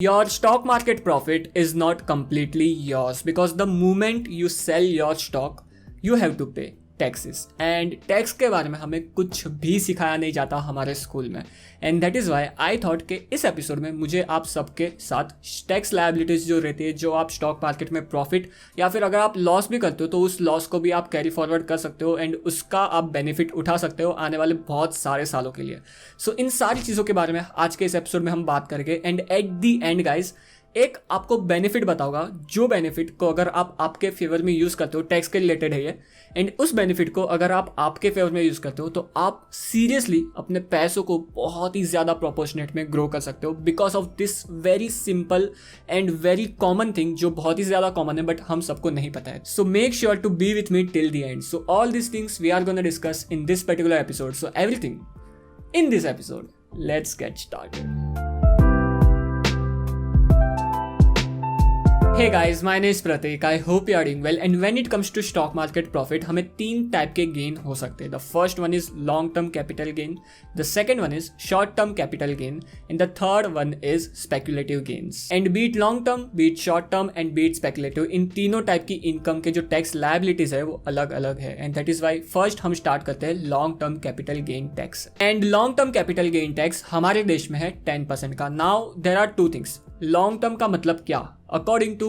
Your stock market profit is not completely yours because the moment you sell your stock, you have to pay taxes. And tax के बारे में हमें कुछ भी सिखाया नहीं जाता हमारे स्कूल में. And that is why I thought कि इस एपिसोड में मुझे आप सबके साथ टैक्स लायबिलिटीज़ जो रहती है, जो आप स्टॉक मार्केट में प्रॉफिट या फिर अगर आप लॉस भी करते हो तो उस लॉस को भी आप कैरी फॉरवर्ड कर सकते हो एंड उसका आप बेनिफिट उठा सकते हो आने वाले बहुत सारे सालों के लिए. सो इन सारी चीज़ों के बारे में आज के इस एपिसोड में हम बात करेंगे. And at the and guys एक आपको बेनिफिट बताऊंगा, जो बेनिफिट को अगर आप आपके फेवर में यूज़ करते हो, टैक्स के रिलेटेड है ये, एंड उस बेनिफिट को अगर आप आपके फेवर में यूज़ करते हो तो आप सीरियसली अपने पैसों को बहुत ही ज़्यादा प्रोपोर्शनेट में ग्रो कर सकते हो because of this very simple and very common thing जो बहुत ही ज़्यादा कॉमन है बट हम सबको नहीं पता है. So make sure to be with me till the end. So all this things we are gonna discuss in this particular episode. So everything in this episode. Let's get started. Hey guys, my name is Pratik. I hope you are doing well. And when it comes to stock market profit, हमें तीन type के gain हो सकते हैं. The first one is long term capital gain. The second one is short term capital gain. And the third one is speculative gains. And be it long term, be it short term, and be it speculative, इन तीनों type की income के जो tax liabilities है वो अलग अलग है. And that is why first हम स्टार्ट करते हैं long term capital gain tax. And long term capital gain tax हमारे देश में है 10% का. Now there are two things. Long term का मतलब क्या? According to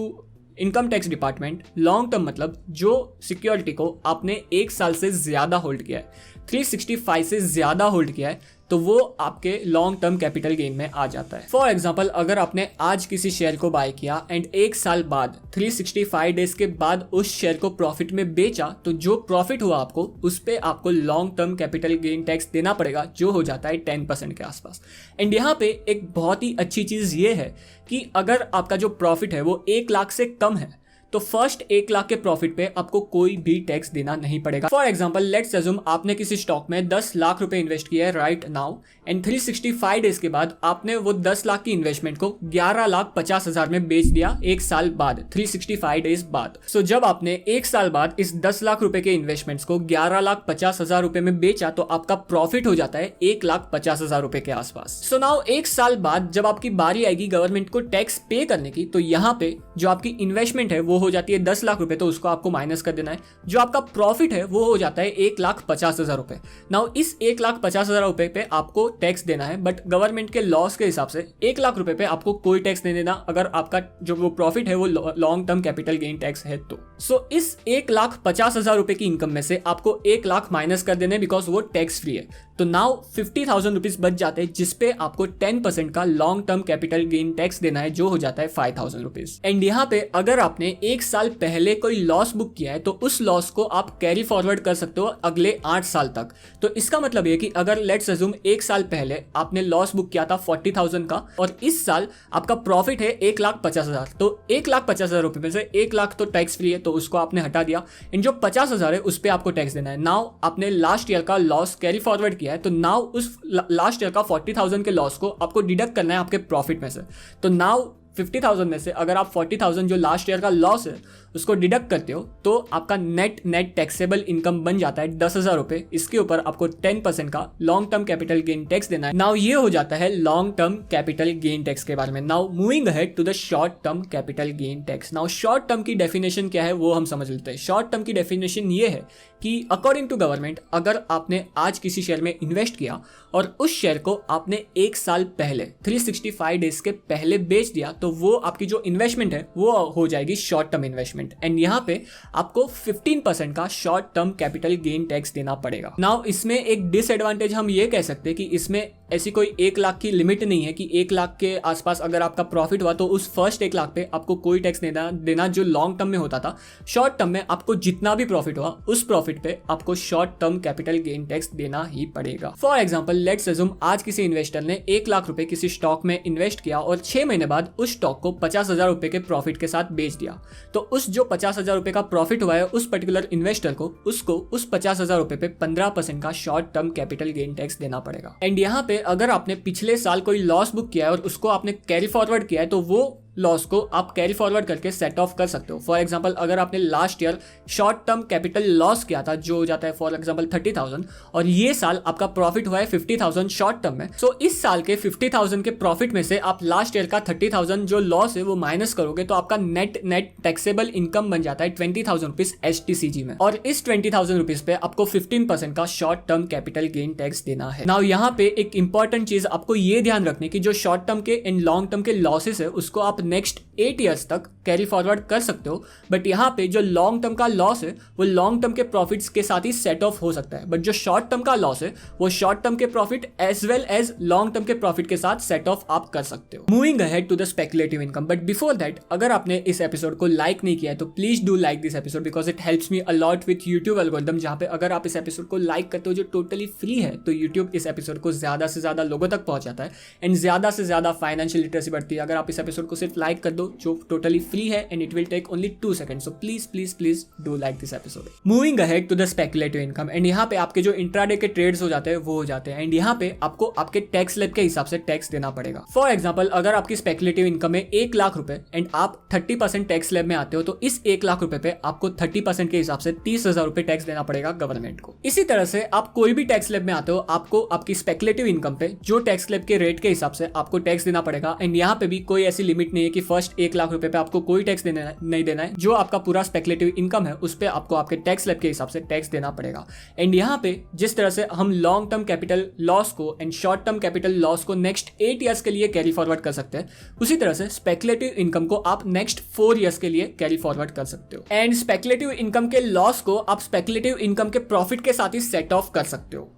income tax department, long term मतलब जो सिक्योरिटी को आपने एक साल से ज्यादा होल्ड किया है, 365 से ज्यादा होल्ड किया है, तो वो आपके लॉन्ग टर्म कैपिटल गेन में आ जाता है. फॉर एग्जाम्पल, अगर आपने आज किसी शेयर को बाय किया एंड एक साल बाद 365 डेज के बाद उस शेयर को प्रॉफिट में बेचा, तो जो प्रॉफिट हुआ आपको उस पे आपको long term capital gain tax देना पड़ेगा, जो हो जाता है 10% के आसपास. एंड यहाँ पे एक बहुत ही अच्छी चीज ये है कि अगर आपका जो प्रॉफिट है वो 1 लाख से कम है तो फर्स्ट 1 लाख के प्रॉफिट पे आपको कोई भी टैक्स देना नहीं पड़ेगा. फॉर एग्जांपल, लेट्स अज्यूम आपने किसी स्टॉक में 10 लाख रुपए इन्वेस्ट किया है राइट नाउ एंड 365 डेज के बाद आपने वो 10 लाख की इन्वेस्टमेंट को 11,50,000 में बेच दिया एक साल बाद, 365 डेज बाद. सो जब आपने एक साल बाद इस 10 लाख रुपए के इन्वेस्टमेंट्स को 11,50,000 रुपए में बेचा तो आपका प्रॉफिट हो जाता है 1,50,000 रुपए के आसपास. सो नाउ एक साल बाद जब आपकी बारी आएगी गवर्नमेंट को टैक्स पे करने की, तो यहाँ पे जो आपकी इन्वेस्टमेंट है वो हो जाती है 10 लाख रुपए, तो उसको आपको माइनस कर देना है. जो आपका प्रॉफिट है वो हो जाता है 1,50,000 रुपए. नाउ इस 1,50,000 रुपए पे आपको टैक्स देना है, बट गवर्नमेंट के लॉस के हिसाब से 1 लाख रुपए पे आपको कोई टैक्स नहीं देना अगर आपका जो वो प्रॉफिट है वो long term capital gain tax है तो. सो इस 1,50,000 रुपए की इनकम में से आपको 1 लाख माइनस कर देने बिकॉज वो टैक्स फ्री है. तो नाउ 50,000 रुपीज बच जाते हैं जिसपे आपको 10% का long term capital gain tax देना है, जो हो जाता है 5,000 रुपीज. एंड यहाँ पे अगर आपने एक साल पहले कोई लॉस बुक किया है तो उस लॉस को आप कैरी फॉरवर्ड कर सकते हो अगले 8 साल तक. तो इसका मतलब ये कि अगर लेट्स अज्यूम एक साल पहले आपने लॉस बुक किया था 40,000 का और इस साल आपका प्रॉफिट है 1,50,000, तो 1,50,000 रुपए में से 1 लाख तो टैक्स फ्री है तो उसको आपने हटा दिया एंड जो 50,000 है उस पर आपको टैक्स देना है. नाउ आपने लास्ट ईयर का लॉस कैरी फॉरवर्ड किया है तो नाउ उस लास्ट ईयर का 40,000 के लॉस को आपको डिडक्ट करना है आपके प्रॉफिट में से. तो नाउ 50,000 में से अगर आप 40,000 जो लास्ट ईयर का लॉस है उसको डिडक्ट करते हो तो आपका नेट टैक्सेबल इनकम बन जाता है 10,000 रुपए. इसके ऊपर आपको 10% का long term capital gain tax देना है. नाउ ये हो जाता है long term capital gain tax के बारे में. Now moving ahead to the short term capital gain tax. Now short term की डेफिनेशन क्या है वो हम समझ लेते हैं. शॉर्ट टर्म की डेफिनेशन ये है कि अकॉर्डिंग टू गवर्नमेंट अगर आपने आज किसी शेयर में इन्वेस्ट किया और उस शेयर को आपने एक साल पहले 365 डेज के पहले बेच दिया तो वो आपकी जो इन्वेस्टमेंट है वो हो जाएगी शॉर्ट टर्म इन्वेस्टमेंट. एंड यहाँ पे आपको 15% का short term capital gain tax देना पड़ेगा. नाउ इसमें एक डिसएडवांटेज हम ये कह सकते हैं कि इसमें ऐसी कोई 1 लाख की लिमिट नहीं है कि 1 लाख के आसपास अगर आपका प्रॉफिट हुआ तो उस फर्स्ट 1 लाख पे आपको कोई टैक्स देना जो लॉन्ग टर्म में होता था. शॉर्ट टर्म में आपको जितना भी प्रॉफिट हुआ उस प्रॉफिट पे आपको short term capital gain tax देना ही पड़ेगा. फॉर एग्जाम्पल, लेट्स अज्यूम आज किसी इन्वेस्टर ने 1 लाख रुपए किसी स्टॉक में इन्वेस्ट किया और 6 महीने बाद उस स्टॉक को 50,000 रुपए के प्रॉफिट के साथ बेच दिया. तो उस जो 50,000 रुपए का प्रॉफिट हुआ है उस पर्टिकुलर इन्वेस्टर को उसको उस 50,000 रुपए पे 15% का short term capital gain tax देना पड़ेगा. एंड यहाँ पे अगर आपने पिछले साल कोई लॉस बुक किया है और उसको आपने कैरी फॉरवर्ड किया है तो वो लॉस को आप कैरी फॉरवर्ड करके सेट ऑफ कर सकते हो। फॉर एग्जांपल अगर आपने last year short term capital loss किया था जो हो जाता है फॉर एग्जांपल 30,000 और ये साल आपका प्रॉफिट हुआ है 50,000 शॉर्ट टर्म में, सो इस साल के 50,000 के प्रॉफिट में से आप लास्ट ईयर का 30,000 जो लॉस है वो माइनस करोगे तो आपका नेट टैक्सेबल इनकम बन जाता है 20,000 रुपीज STCG में, और इस 20,000 रुपीज पे आपको 15% का short term capital gain tax देना है। नाउ यहाँ पे एक इंपॉर्टेंट चीज आपको ये ध्यान रखने की, जो शॉर्ट टर्म के एंड लॉन्ग टर्म के लॉसेस है उसको आप नेक्स्ट 8 ईयर्स तक कैरी फॉरवर्ड कर सकते हो, बट यहाँ पे जो लॉन्ग टर्म का लॉस है वो लॉन्ग टर्म के प्रॉफिट्स के साथ ही सेट ऑफ हो सकता है, बट जो शॉर्ट टर्म का लॉस है वो शॉर्ट टर्म के profit as well as long term के प्रॉफिट के साथ सेट ऑफ आप कर सकते हो। Moving ahead to the speculative income, but before that अगर आपने इस एपिसोड को लाइक नहीं किया है तो please do like this episode because it helps me a lot with YouTube algorithm, जहाँ पे अगर आप इस एपिसोड को लाइक करते हो जो टोटली फ्री है तो यूट्यूब इस एपिसोड को ज्यादा से ज्यादा लोगों तक पहुंचाता है एंड ज्यादा से ज्यादा फाइनेंशियल लिटरेसी बढ़ती है अगर आप इस एपिसोड को सिर्फ लाइक कर दो जो टोटली फ्री है and it will take only 2 seconds, so please do like this episode. Moving ahead to the speculative income, and यहाँ पे आपके जो इंट्राडे के ट्रेड्स हो जाते हैं वो हो जाते हैं एंड यहाँ पे आपको आपके टैक्स स्लैब के हिसाब से टैक्स देना पड़ेगा। फॉर एग्जाम्पल अगर आपकी स्पेकुलेटिव इनकम है 1 लाख रुपए एंड आप 30% टैक्स स्लैब में आते हो तो इस 1 लाख रुपए पे आपको 30% के हिसाब से 30,000 रुपए टैक्स देना पड़ेगा गवर्नमेंट को। इसी तरह से आप कोई भी टैक्स स्लैब में आते हो आपको आपकी स्पेकुलेटिव इनकम पे जो टैक्स स्लैब के रेट के हिसाब से आपको टैक्स देना पड़ेगा एंड यहाँ पे भी कोई ऐसी लिमिट नहीं है कि फर्स्ट 1 लाख रुपए पे आपको कोई टैक्स नहीं देना है। जो आपका पूरा स्पेकुलेटिव इनकम है उस पे आपको आपके टैक्स स्लैब के हिसाब से टैक्स देना पड़ेगा। एंड यहाँ पे जिस तरह से हम लॉन्ग टर्म कैपिटल लॉस को and short term capital loss को नेक्स्ट 8 ईयर्स के लिए कैरी फॉरवर्ड कर सकते हैं, उसी तरह से स्पेकुलेटिव इनकम को आप नेक्स्ट 4 ईयर्स के लिए कैरी फॉरवर्ड कर सकते हो एंड स्पेकुलेटिव इनकम के लॉस को आप स्पेकुलेटिव इनकम के प्रॉफिट के साथ ही सेट ऑफ कर सकते हो।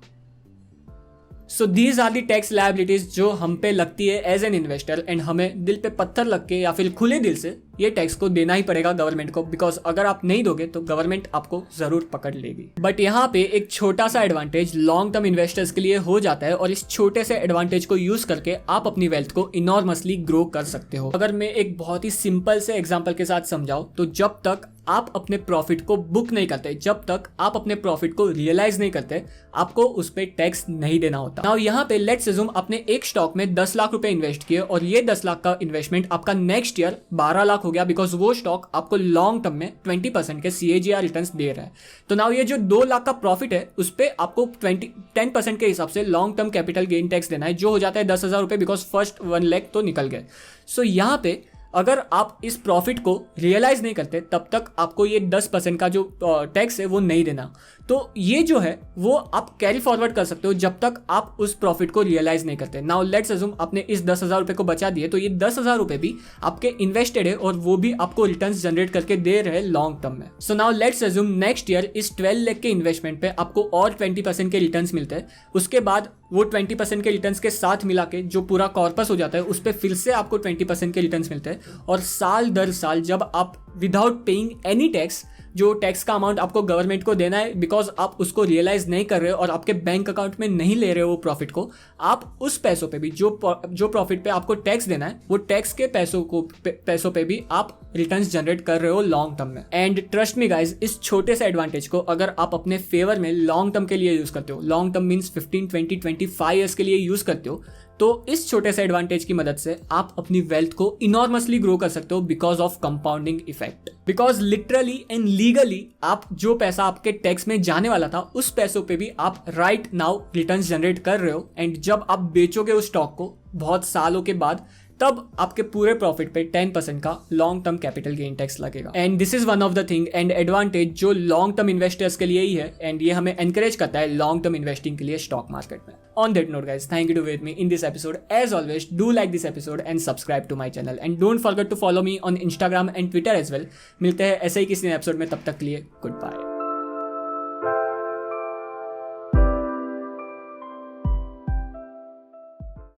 So these are the tax liabilities जो हम पे लगती है एज एन इन्वेस्टर एंड हमें दिल पे पत्थर लग के या फिर खुले दिल से ये टैक्स को देना ही पड़ेगा गवर्नमेंट को, बिकॉज अगर आप नहीं दोगे तो गवर्नमेंट आपको जरूर पकड़ लेगी। बट यहाँ पे एक छोटा सा एडवांटेज लॉन्ग टर्म इन्वेस्टर्स के लिए हो जाता है और इस छोटे से एडवांटेज को यूज करके आप अपनी वेल्थ को इनॉर्मसली ग्रो कर सकते हो। अगर मैं एक बहुत ही सिंपल से एग्जांपल के साथ समझाऊं तो जब तक आप अपने प्रॉफिट को बुक नहीं करते, जब तक आप अपने प्रॉफिट को रियलाइज नहीं करते, आपको उस पे टैक्स नहीं देना होता। नाउ यहाँ पे लेट्स अज्यूम आपने एक स्टॉक में 10 लाख रुपए इन्वेस्ट किए और ये 10 लाख का इन्वेस्टमेंट आपका नेक्स्ट ईयर 12 लाख हो गया बिकॉज वो स्टॉक आपको लॉन्ग टर्म में 20% के CAGR रिटर्न्स दे रहा है। तो नाउ ये जो 2 लाख का प्रॉफिट है उस पे आपको 10% के हिसाब से long term capital gain tax देना है जो हो जाता है 10,000 रुपए बिकॉज फर्स्ट 1 लाख तो निकल गए। सो यहाँ पे अगर आप इस प्रॉफिट को रियलाइज नहीं करते तब तक आपको ये 10% का जो टैक्स है वो नहीं देना। तो ये जो है वो आप कैरी फॉरवर्ड कर सकते हो जब तक आप उस प्रॉफिट को रियलाइज नहीं करते। नाउ लेट्स अज्यूम आपने इस 10,000 रुपए को बचा दिए तो ये 10,000 रुपए भी आपके इन्वेस्टेड है और वो भी आपको रिटर्न्स जनरेट करके दे रहे लॉन्ग टर्म में। So now let's assume next year इस 12 लाख के इन्वेस्टमेंट पे आपको और 20% के रिटर्न्स मिलते हैं। उसके बाद वो 20% के रिटर्न्स के साथ मिला के जो पूरा कॉर्पस हो जाता है उस पर फिर से आपको 20% के रिटर्न्स मिलते हैं और साल दर साल जब आप विदाउट पेइंग एनी टैक्स जो टैक्स का अमाउंट आपको गवर्नमेंट को देना है बिकॉज आप उसको रियलाइज नहीं कर रहे हो और आपके बैंक अकाउंट में नहीं ले रहे हो वो प्रॉफिट को, आप उस पैसों पे भी जो प्रॉफिट पे आपको टैक्स देना है वो टैक्स के पैसों पे भी आप रिटर्न्स जनरेट कर रहे हो लॉन्ग टर्म में। एंड ट्रस्ट मी गाइज, इस छोटे से एडवांटेज को अगर आप अपने फेवर में लॉन्ग टर्म के लिए यूज करते हो, लॉन्ग टर्म मीन्स 15, 20, 25 ईयर्स के लिए यूज करते हो, तो इस छोटे से एडवांटेज की मदद से आप अपनी वेल्थ को इनॉर्मसली ग्रो कर सकते हो because of compounding effect. Because literally and legally आप जो पैसा आपके टैक्स में जाने वाला था उस पैसों पे भी आप राइट नाउ रिटर्न्स जनरेट कर रहे हो एंड जब आप बेचोगे उस स्टॉक को बहुत सालों के बाद तब आपके पूरे प्रॉफिट पे 10% का long term capital gain tax लगेगा। And this is one of the thing and advantage जो लॉन्ग टर्म इन्वेस्टर्स के लिए ही है एंड ये हमें एनकरेज करता है लॉन्ग टर्म इन्वेस्टिंग के लिए स्टॉक मार्केट में। On that note guys, thank you to with me in this episode. As always do like this episode and subscribe to my channel and don't forget to follow me on Instagram and Twitter as well. मिलते हैं ऐसे ही किसी episode में, तब तक के लिए good bye.